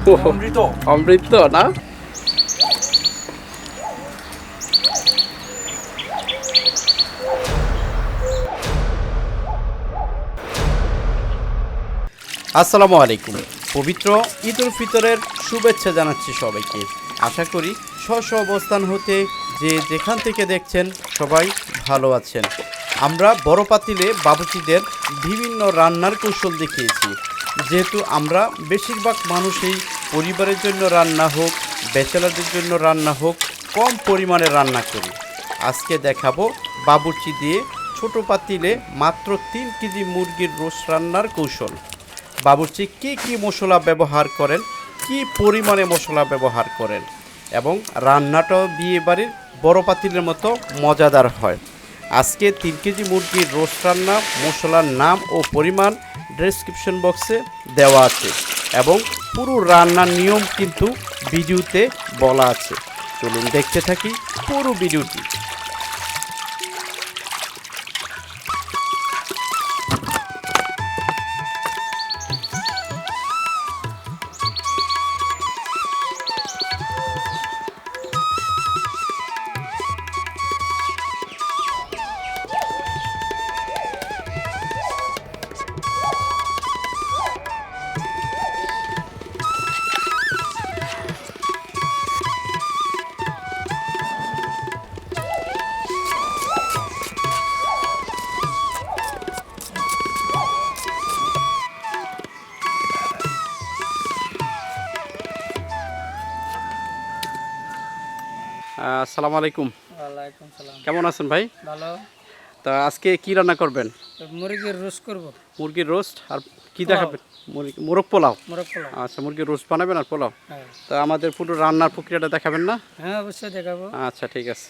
অমৃত। অমৃত না? আসসালামু আলাইকুম। পবিত্র ঈদ উল ফিতরের শুভেচ্ছা জানাচ্ছি সবাইকে। আশা করি স্ব অবস্থান হতে যে যেখান থেকে দেখছেন সবাই ভালো আছেন। আমরা বড় পাতিলে বাবুর্চিদের বিভিন্ন রান্নার কৌশল দেখিয়েছি। যেহেতু আমরা বেশিরভাগ মানুষই পরিবারের জন্য রান্না হোক, ব্যাচেলারদের জন্য রান্না হোক, কম পরিমাণে রান্না করি। আজকে দেখাবো বাবুর্চি দিয়ে ছোট পাতিলে মাত্র 3 কেজি মুরগির রোস্ট রান্নার কৌশল। বাবুর্চি কী কী মশলা ব্যবহার করেন, কী পরিমাণে মশলা ব্যবহার করেন, এবং রান্নাটাও বিয়েবাড়ির বড় পাতিলের মতো মজাদার হয়। আজকে 3 কেজি মুরগির রোস্ট রান্না মশলার নাম ও পরিমাণ ডেসক্রিপশন বক্সে দেওয়া আছে, এবং পুরো রান্নার নিয়ম কিন্তু ভিডিওতে বলা আছে। চলুন দেখতে থাকি পুরো ভিডিওটি। আসসালামু আলাইকুম। ওয়ালাইকুম সালাম। কেমন আছেন ভাই? ভালো। তা আজকে কি রান্না করবেন? মুরগির রোস্ট করব। মুরগির রোস্ট আর কি দেখাবেন? মোরগ পোলাও। মোরগ পোলাও। আচ্ছা, মুরগির রোস্ট বানাবেন আর পোলাও। হ্যাঁ। তা আমাদের পুরো রান্নার প্রক্রিয়াটা দেখাবেন না? হ্যাঁ, অবশ্যই দেখাবো। আচ্ছা, ঠিক আছে।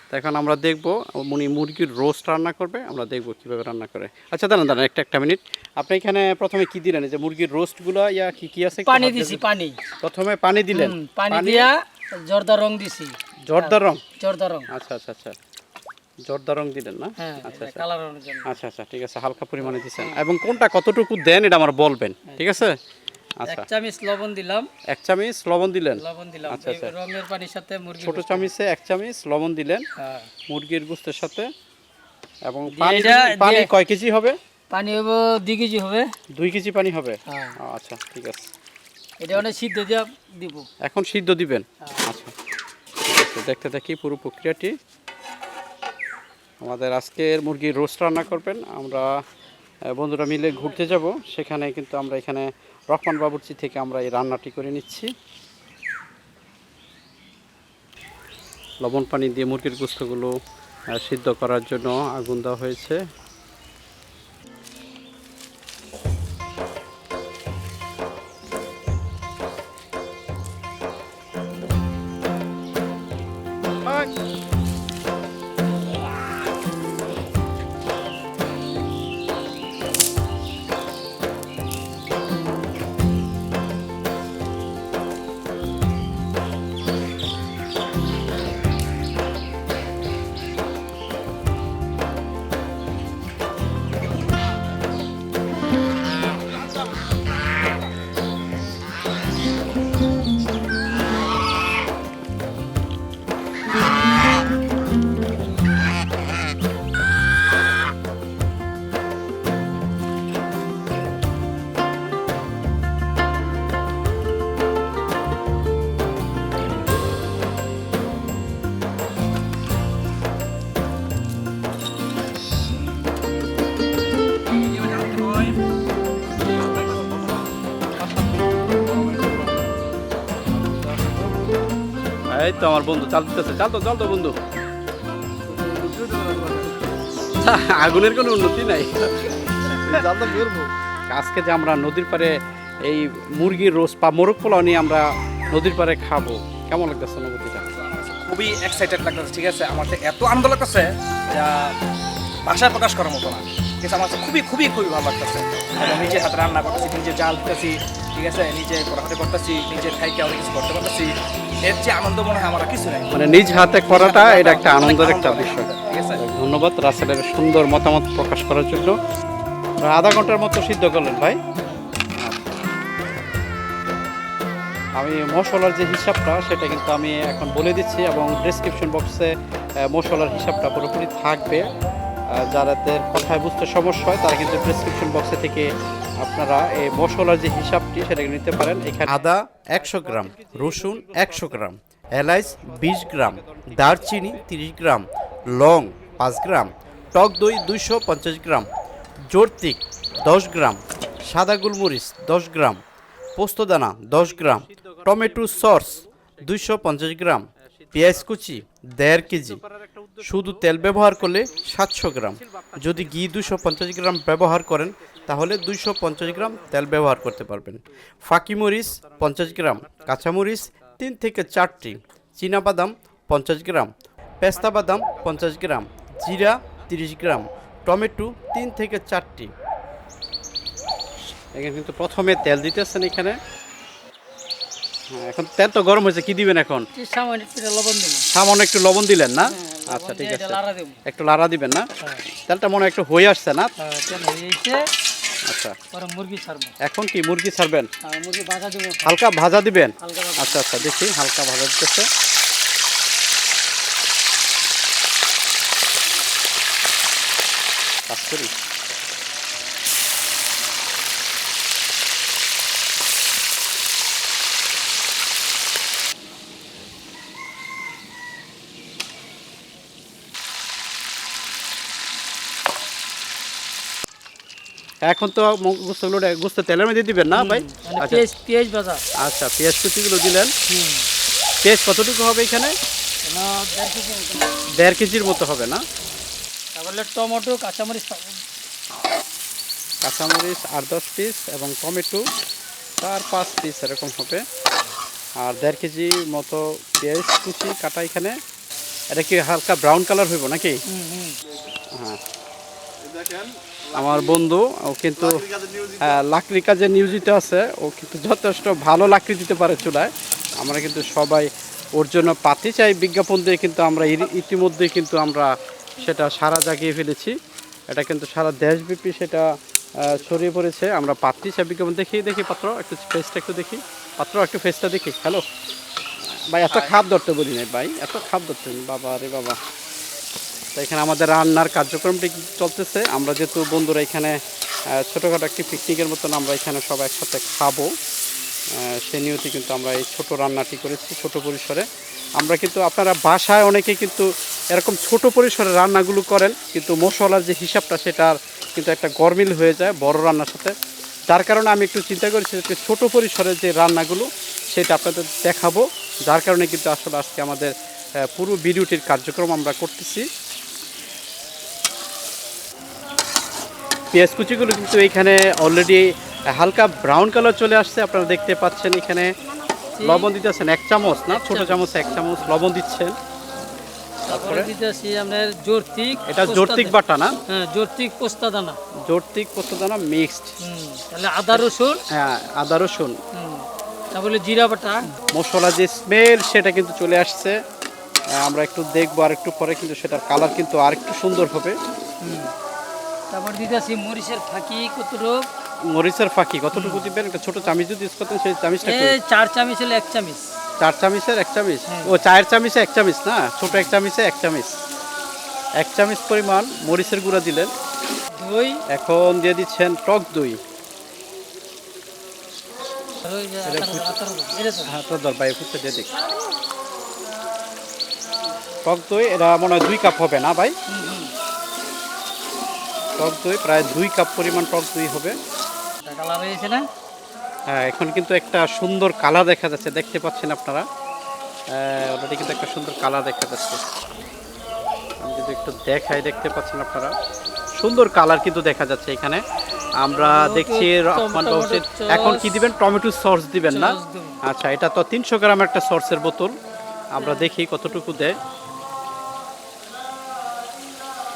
তো এখন আমরা দেখবো উনি মুরগির রোস্ট রান্না করবে, আমরা দেখবো কীভাবে রান্না করে। আচ্ছা, দাঁড়ান একটা মিনিট। আপনি এখানে প্রথমে কি দিলেন? এই যে মুরগির রোস্টগুলো কি আছে? পানি দিছি, পানি। প্রথমে পানি দিলেন? পানি দিয়া জর্দা রং দিছি। জর্দা রং? জর্দা রং। আচ্ছা আচ্ছা আচ্ছা, জর্দা রং দিলেন না? হ্যাঁ, আচ্ছা আচ্ছা কালারের জন্য। আচ্ছা আচ্ছা, ঠিক আছে। হালকা পরিমাণে দিচ্ছেন, এবং কোনটা কতটুকু দেন এটা আমার বলবেন, ঠিক আছে? আচ্ছা, 1 চামচ লবণ দিলাম। 1 চামচ লবণ দিলেন? লবণ দিলাম। আচ্ছা আচ্ছা, রঙের পানির সাথে মুরগি ছোট চামচে 1 চামচ লবণ দিলেন হ্যাঁ মুরগির গোশতের সাথে। এবং এটা পানি কয় কেজি হবে? পানি হবে 2 কেজি হবে। 2 কেজি পানি হবে? হ্যাঁ। আচ্ছা, ঠিক আছে। এটা অনেক সিদ্ধ দিয়া দিব। এখন সিদ্ধ দিবেন? আচ্ছা, ঠিক আছে। দেখতে থাকি পুরো প্রক্রিয়াটি। আমাদের আজকের মুরগির রোস্ট রান্না করবেন। আমরা বন্ধুরা মিলে ঘুরতে যাব, সেখানে কিন্তু আমরা এখানে রহমান বাবুর্চি থেকে আমরা এই রান্নাটি করে নিচ্ছি। লবণ পানি দিয়ে মুরগির গোশতগুলো সিদ্ধ করার জন্য আগুন দেওয়া হয়েছে। এই তো আমার বন্ধু চাল দিতেছে। চাল তো বন্ধু। আগুনের কোনো উন্নতি নাই। আজকে যে আমরা নদীর পাড়ে এই মুরগির রোস্ট বা মোরগ পোলাও নিয়ে আমরা নদীর পাড়ে খাবো, কেমন লাগতেছে অনুভূতিটা? খুবই এক্সাইটেড লাগতেছে, ঠিক আছে। আমার তো এত আনন্দ লাগতেছে যা ভাষায় প্রকাশ করার মতো না, ঠিক আছে। আমার খুবই খুবই খুবই ভালো লাগতেছে। এবং নিজের হাতে রান্না করতেছি, নিজে জাল দিতেছি, ঠিক আছে, নিজে হাতে করতেছি, নিজের খাইকে অনেক কিছু করতে পারতেছি। এর চেয়ে আনন্দ মনে হয় আমার কিছু নেই। মানে নিজ হাতে করাটা এটা একটা আনন্দের একটা বিষয়। ঠিক আছে, ধন্যবাদ রাসেলের সুন্দর মতামত প্রকাশ করার জন্য। আধা ঘন্টার মতো সিদ্ধ করলেন ভাই। আমি মশলার যে হিসাবটা সেটা কিন্তু আমি এখন বলে দিচ্ছি এবং ডেসক্রিপশন বক্সে মশলার হিসাবটা পুরোপুরি থাকবে। যাদের কথায় বুঝতে সমস্যা হয় তারা কিন্তু ডেসক্রিপশন বক্সে থেকে আপনারা এই মশলার যে হিসাবটি সেটাকে নিতে পারেন। এখানে আদা 100 গ্রাম, রসুন 100 গ্রাম, এলাচ 20 গ্রাম, দারচিনি 30 গ্রাম, লং 5 গ্রাম, টক দই 250 গ্রাম, জর্তিক 10 গ্রাম, সাদা গোলমরিচ 10 গ্রাম, পোস্তদানা 10 গ্রাম, টমেটো সস 250 গ্রাম, পেঁয়াজ কুচি 1.5 কেজি, শুধু তেল ব্যবহার করলে 700 গ্রাম। যদি ঘি 250 গ্রাম ব্যবহার করেন তাহলে 250 গ্রাম তেল ব্যবহার করতে পারবেন। ফাঁকি মরিচ 50 গ্রাম, কাঁচামরিচ 3 থেকে 4টি, চীনাবাদাম 50 গ্রাম, পেস্তা বাদাম 50 গ্রাম, জিরা 30 গ্রাম, টমেটো 3 থেকে 4টি। এখানে কিন্তু প্রথমে তেল দিতেছেন এখানে। এখন তেল তো গরম হয়েছে, কি দিবেন এখন? সামান্য একটু লবণ দেবো। সামান্য একটু লবণ দিলেন না? আচ্ছা ঠিক আছে, একটু লাড়া দিবেন না? তেলটা মনে হয় একটু হয়ে আসছে না? তেল হয়ে গেছে। আচ্ছা, পরে মুরগি ছাড়বো। এখন কি মুরগি ছাড়বেন? মুরগি ভাজা দেবো। হালকা ভাজা দিবেন? হালকা ভাজা। আচ্ছা আচ্ছা, দেখি হালকা ভাজা দিতেছে। কাজ করি। এখন তো গোস্তগুলো গোস্ত তেলের মধ্যে দিবেন না ভাই? আচ্ছা পেঁয়াজ ভাজা। আচ্ছা, পেঁয়াজ কুচিগুলো দিলেন। পেঁয়াজ কতটুকু হবে এখানে? 1.5 কেজির মতো হবে না? তারপরে টমেটো, কাঁচামরিচ, কাঁচামরিচ 8-10 পিস এবং টমেটো 4-5 পিস এরকম হবে। আর 1.5 কেজি মতো পেঁয়াজ কুচি কাটা এখানে। এটা কি হালকা ব্রাউন কালার হইব নাকি? হ্যাঁ, আমার বন্ধু ও কিন্তু লাকড়ি কাজে নিয়োজিত আছে। ও কিন্তু যথেষ্ট ভালো লাকড়ি দিতে পারে চুলায়। আমরা কিন্তু সবাই ওর জন্য পাতি চাই বিজ্ঞাপন দিয়ে কিন্তু আমরা ইতিমধ্যে কিন্তু আমরা সেটা সারা জাগিয়ে ফেলেছি। এটা কিন্তু সারা দেশব্যাপী সেটা ছড়িয়ে পড়েছে। আমরা পাতি চাই বিজ্ঞাপন দেখি পাত্র একটু ফেসটা একটু দেখি, পাত্র একটু ফেসটা দেখি। হ্যালো ভাই, এত খাপ ধরতে বলি নাই ভাই, এত খাপ ধরতে বাবা রে বাবা। তো এখানে আমাদের রান্নার কার্যক্রমটি চলতেছে। আমরা যেহেতু বন্ধুরা এখানে ছোটোখাটো একটি পিকনিকের মতন আমরা এখানে সবাই একসাথে খাবো, সে নিয়তে কিন্তু আমরা এই ছোট রান্নাটি করেছি ছোট পরিসরে। আমরা কিন্তু আপনারা বাসায় অনেকে কিন্তু এরকম ছোট পরিসরে রান্নাগুলো করেন, কিন্তু মশলার যে হিসাবটা সেটার কিন্তু একটা গরমিল হয়ে যায় বড় রান্নার সাথে। যার কারণে আমি একটু চিন্তা করেছি যে ছোটো পরিসরের যে রান্নাগুলো সেটা আপনাদের দেখাবো। যার কারণে কিন্তু আসলে আজকে আমাদের পুরো ভিডিওটির কার্যক্রম আমরা করতেছি। পেঁয়াজ কুচিগুলো কিন্তু এখানে অলরেডি হালকা ব্রাউন কালার চলে আসছে, আপনারা দেখতে পাচ্ছেন। এখানে লবণ দিতেছেন 1 চামচ না, ছোট চামচ 1 চামচ লবণ দিচ্ছেন। তারপরে দিতেছি আপনার জর্তিক। এটা জর্তিক বাটা না? হ্যাঁ, জর্তিক পোস্তাদানা। জর্তিক পোস্তদানা মিক্সড। তাহলে আদা রসুন। হ্যাঁ, আদা রসুন। তারপরে জিরা বাটা। মশলা যে স্মেল সেটা কিন্তু চলে আসছে। আমরা একটু দেখবো আর একটু পরে কিন্তু সেটার কালার কিন্তু আর একটু সুন্দর হবে। তারপর দিতেছি মরিচের ফাঁকি কতটুকু। মরিচের ফাঁকি কতটুকু দিবেন? একটা ছোট চামচ যদি ইউজ করতেন সেই চামচটা। 4 চামচ হলে 1 চামচ। 4 চামচের 1 চামচ? ও 4 চামচে 1 চামচ না, ছোট 1 চামচে 1 চামচ। 1 চামচ পরিমাণ মরিচের গুঁড়া দিলেন। দই। এখন দিয়ে দিচ্ছেন টক দই। হ্যাঁ, তো দর ভাই ফুটতে দিয়ে দিক। টক দই এটা মনে হয় 2 কাপ হবে না ভাই? টক দই প্রায় 2 কাপ পরিমাণ টক দই হবে। কালার হয়েছে না? হ্যাঁ, এখন কিন্তু একটা সুন্দর কালার দেখা যাচ্ছে, দেখতে পাচ্ছেন আপনারা। অলরেডি কিন্তু একটা সুন্দর কালার দেখা যাচ্ছে। আমি যদি একটু দেখাই, দেখতে পাচ্ছেন আপনারা সুন্দর কালার কিন্তু দেখা যাচ্ছে এখানে। আমরা দেখছি এখন কি দিবেন? টমেটো সস দিবেন না? আচ্ছা, এটা তো 300 গ্রাম একটা সসের বোতল। আমরা দেখি কতটুকু দেয়।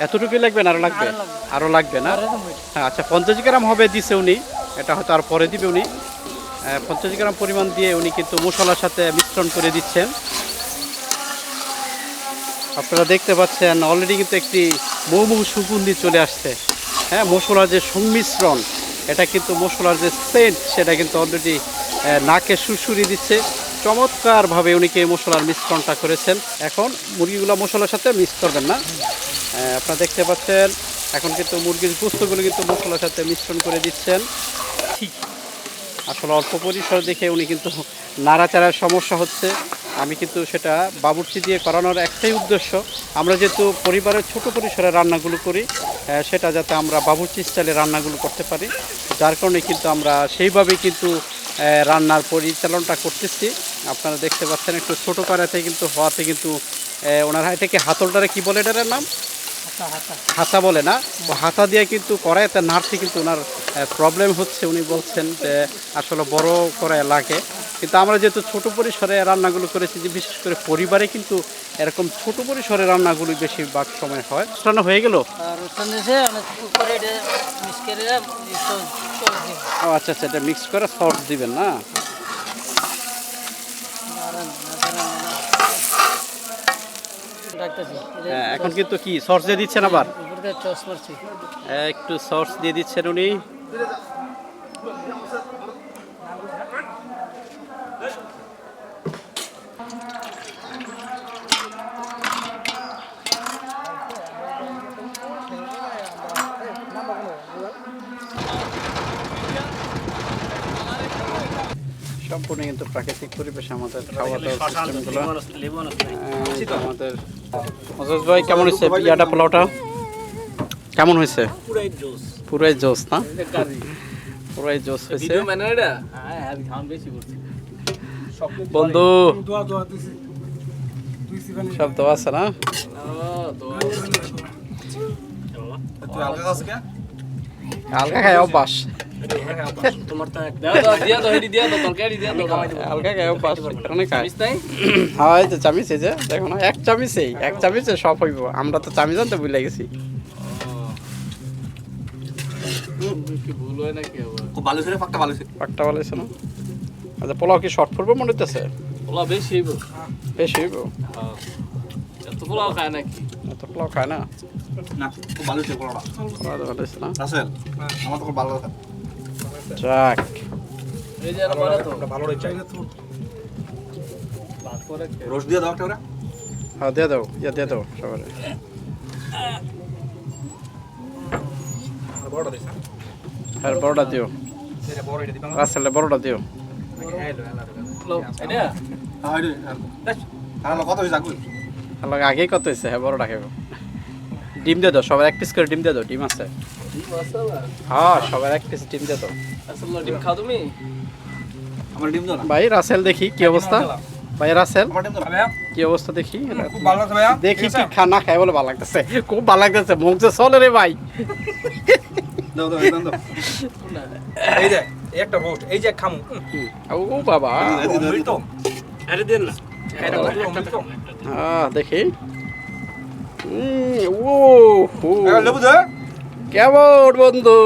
এতটুকুই লাগবে না আরো লাগবে? আরো লাগবে না? হ্যাঁ, আচ্ছা 50 গ্রাম হবে দিছে উনি, এটা হয়তো আর পরে দিবে উনি। 50 গ্রাম পরিমাণ দিয়ে উনি কিন্তু মশলার সাথে মিশ্রণ করে দিচ্ছেন। আপনারা দেখতে পাচ্ছেন অলরেডি কিন্তু একটি মৌ সুগন্ধি চলে আসছে। হ্যাঁ, মশলার যে সংমিশ্রণ এটা কিন্তু মশলার যে সেন্ট সেটা কিন্তু অলরেডি নাকে সুরসুরি দিচ্ছে। চমৎকারভাবে উনি এই মশলার মিশ্রণটা করেছেন। এখন মুরগিগুলো মশলার সাথে মিক্স করবেন না, আপনারা দেখতে পাচ্ছেন এখন কিন্তু মুরগির গোস্তগুলো কিন্তু মশলার সাথে মিশ্রণ করে দিচ্ছেন। ঠিক আসলে অল্প পরিসর দেখে উনি কিন্তু নাড়াচাড়ার সমস্যা হচ্ছে। আমি কিন্তু সেটা বাবুর্চি দিয়ে করানোর একটাই উদ্দেশ্য, আমরা যেহেতু পরিবারের ছোট পরিসরে রান্নাগুলো করি সেটা যাতে আমরা বাবুর্চি স্টাইলে রান্নাগুলো করতে পারি, যার কারণে কিন্তু আমরা সেইভাবেই কিন্তু রান্নার পরিচালনটা করতেছি। আপনারা দেখতে পাচ্ছেন একটু ছোটো কড়াইতে কিন্তু হওয়াতে কিন্তু ওনার এটাকে হাতলটারে কী বলে এটার নাম হাতা বলে না, ও হাতা দিয়ে কিন্তু কড়াইতে নাড়তে কিন্তু ওনার প্রবলেম হচ্ছে। উনি বলছেন যে আসলে বড় কড়াই লাগে, কিন্তু আমরা যেহেতু ছোটো পরিসরে রান্নাগুলো করেছি, যে বিশেষ করে পরিবারে কিন্তু এরকম ছোট পরিসরে রান্নাগুলো বেশিরভাগ সময় হয়। রান্না হয়ে গেল? আর রসুন দিয়েছে অনেক উপরে এটা মিক্স করে ও আচ্ছা আচ্ছা, এটা মিক্স করে সস দিবেন না? হ্যাঁ, এখন কিন্তু কি সস দিয়ে দিচ্ছেন আবার? উপরে চস মারছি। একটু সস দিয়ে দিচ্ছেন উনি। সম্পূর্ণ কিন্তু প্রাকৃতিক পরিবেশে আমাদের খাওয়া দাওয়ার সিস্টেমগুলো। আমাদের মজজ ভাই কেমন হয়েছে পিয়াটা পোলাওটা? কেমন হয়েছে? পুরাই জোস না? পুরাই জোস হয়েছে বন্ধু। সব তো আছে না? হালকা খাই অভ্যাস, হালকা খাই অভ্যাস অনেক খাই। হয় তো চামিচ এই যে দেখো না, এক চামিচে সব হইব। আমরা তো চামিচ আনতে ভুলে গেছি। পাকটা ভালো হয়েছে না? আচ্ছা, পোলাও কি শর্ট পড়বে মনে হইতেছে? বেশি হইব। এত পোলাও খায় নাকি? এত পোলাও খায় না? যাক, হ্যাঁ দিয়ে দাও, দিয়ে দাও সবাই। আর বড়টা দিও, রাসেল বড়টা দিও। আগেই কত হয়েছে? হ্যাঁ বড়টা খাবো। ডিম দিয়ে দাও সবার এক পিস করে, ডিম দিয়ে দাও। ডিম আছে? হ্যাঁ সবার এক পিস ডিম দিয়ে দাও। ডিম খাও তুমি? ভাই রাসেল দেখি কি অবস্থা। ভাই রাসেল কি অবস্থা দেখি, দেখি কি খানা খাই বলে ভালো লাগতেছে, খুব ভালো লাগতেছে, মুখ যে চলে রে ভাই। এই যে একটা রোস্ট, এই যে খামু। ও বাবা, দেখি। ও কেমন বন্ধু?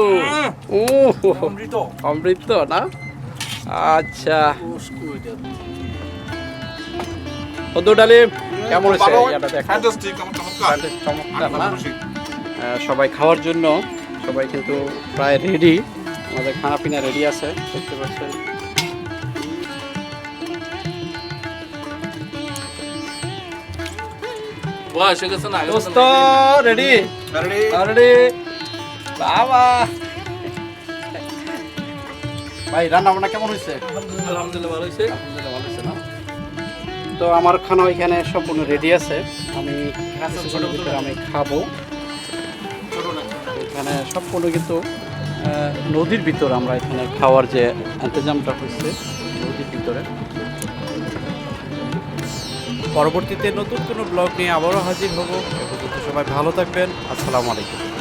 অমৃত না? আচ্ছা বন্ধু ডালিম কেমন হয়েছে? চমৎকার না? সবাই খাওয়ার জন্য সবাই কিন্তু প্রায় রেডি, আমাদের খানা পিনা রেডি আছে দেখতে পাচ্ছেন। দোস্ত রেডি রেডি বাবা। ভাই রান্না বান্না কেমন হয়েছে? আলহামদুলিল্লাহ ভালো হয়েছে। আলহামদুলিল্লাহ ভালো হয়েছে না? তো আমার খানা ওইখানে সম্পূর্ণ রেডি আছে, আমি আমি খাবো। এখানে সম্পূর্ণ কিন্তু নদীর ভিতরে আমরা এখানে খাওয়ার যে ইন্তজামটা হয়েছে নদীর ভিতরে। পরবর্তীতে নতুন কোনো ব্লগ নিয়ে আবারও হাজির হব। সবাই ভালো থাকবেন। আসসালামু আলাইকুম।